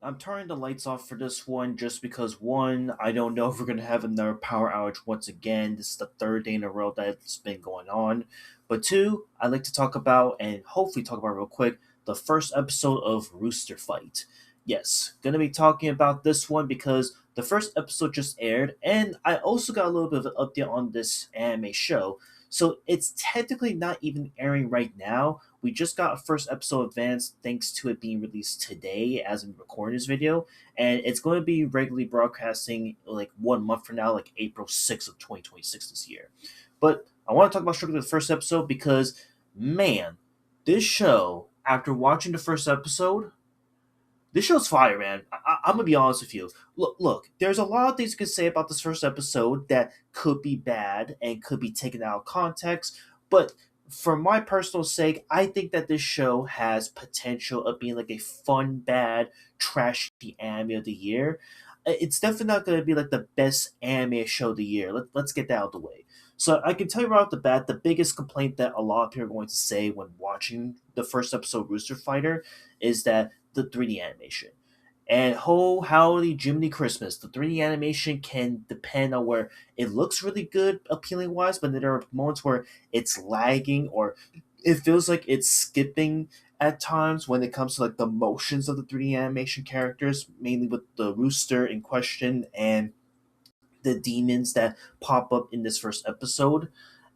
I'm turning the lights off for this one just because one, I don't know if we're gonna have another power outage once again. This is the third day in a row that it's been going on. But two, I'd like to talk about and hopefully talk about real quick the first episode of Rooster Fight. Yes, gonna be talking about this one because the first episode just aired, and I also got a little bit of an update on this anime show. So it's technically not even airing right now. We just got a first episode advanced thanks to it being released today as I'm recording this video, and it's going to be regularly broadcasting like 1 month from now, like April 6th of 2026 this year. But I want to talk about strictly the first episode because, man, this show, after watching the first episode, this show's fire, man. I'm gonna be honest with you. Look. There's a lot of things you could say about this first episode that could be bad and could be taken out of context. But for my personal sake, I think that this show has potential of being like a fun, bad, trashy anime of the year. It's definitely not gonna be like the best anime show of the year. Let's get that out of the way. So I can tell you right off the bat, the biggest complaint that a lot of people are going to say when watching the first episode of Rooster Fighter is that the 3D animation. And ho howdy Jiminy Christmas, the 3D animation can depend on where it looks really good appealing wise, but there are moments where it's lagging or it feels like it's skipping at times when it comes to like the motions of the 3D animation characters, mainly with the rooster in question and the demons that pop up in this first episode.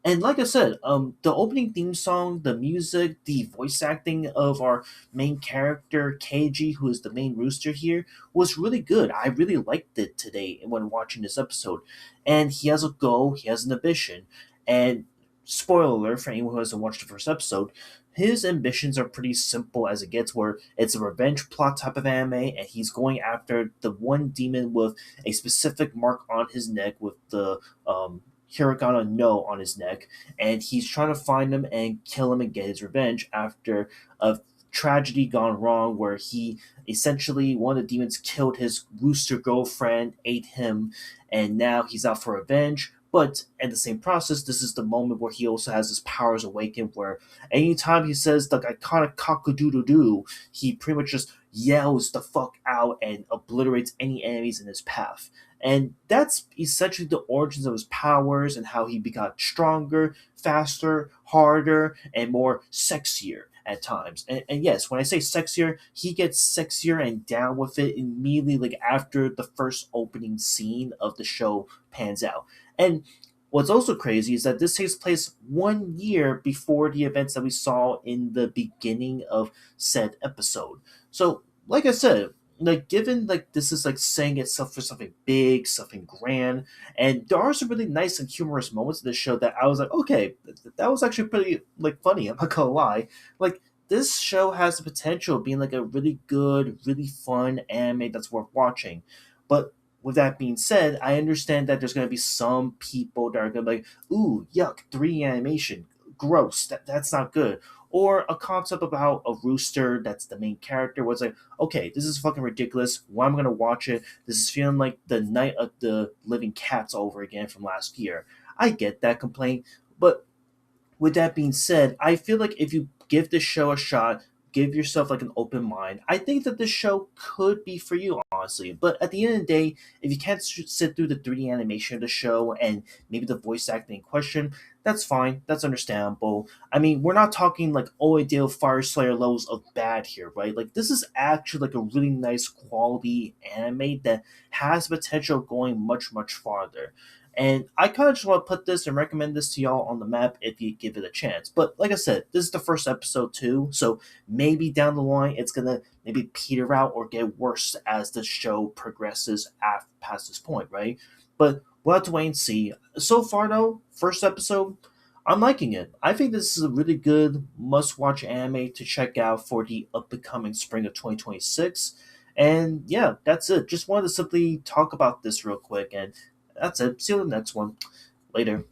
And like I said, the opening theme song, the music, the voice acting of our main character Keiji, who is the main rooster here, was really good. I really liked it today when watching this episode. And he has a goal, he has an ambition, and spoiler alert for anyone who hasn't watched the first episode, his ambitions are pretty simple as it gets. Where it's a revenge plot type of anime, and he's going after the one demon with a specific mark on his neck with the hiragana no on his neck, and he's trying to find him and kill him and get his revenge after a tragedy gone wrong where he essentially one of the demons killed his rooster girlfriend, ate him, and now he's out for revenge. But in the same process, this is the moment where he also has his powers awakened, where anytime he says the iconic cock-a-doodle-doo, he pretty much just yells the fuck out and obliterates any enemies in his path. And that's essentially the origins of his powers and how he got stronger, faster, harder, and more sexier at times. And yes, when I say sexier, he gets sexier and down with it immediately, like after the first opening scene of the show pans out. And what's also crazy is that this takes place 1 year before the events that we saw in the beginning of said episode. So, like I said, like given like this is like saying itself for something big, something grand, and there are some really nice and humorous moments in the show that I was like, okay, that was actually pretty like funny. I'm not gonna lie. Like this show has the potential of being like a really good, really fun anime that's worth watching. But with that being said, I understand that there's gonna be some people that are gonna be like, ooh, yuck, 3D animation, gross, that's not good. Or a concept about a rooster that's the main character was like, okay, this is fucking ridiculous. Why am I gonna watch it? This is feeling like the Night of the Living Cats over again from last year. I get that complaint, but with that being said, I feel like if you give this show a shot, give yourself like an open mind, I think that this show could be for you, honestly. But at the end of the day, if you can't sit through the 3D animation of the show and maybe the voice acting in question, that's fine. That's understandable. I mean, we're not talking like Oedale Fire Slayer levels of bad here, right? Like, this is actually like a really nice quality anime that has potential of going much, much farther. And I kind of just want to put this and recommend this to y'all on the map if you give it a chance. But like I said, this is the first episode too, so maybe down the line it's gonna maybe peter out or get worse as the show progresses past this point, right? But we'll have to wait and see. So far though, first episode, I'm liking it. I think this is a really good must-watch anime to check out for the upcoming spring of 2026. And yeah, that's it. Just wanted to simply talk about this real quick, and that's it. See you in the next one. Later.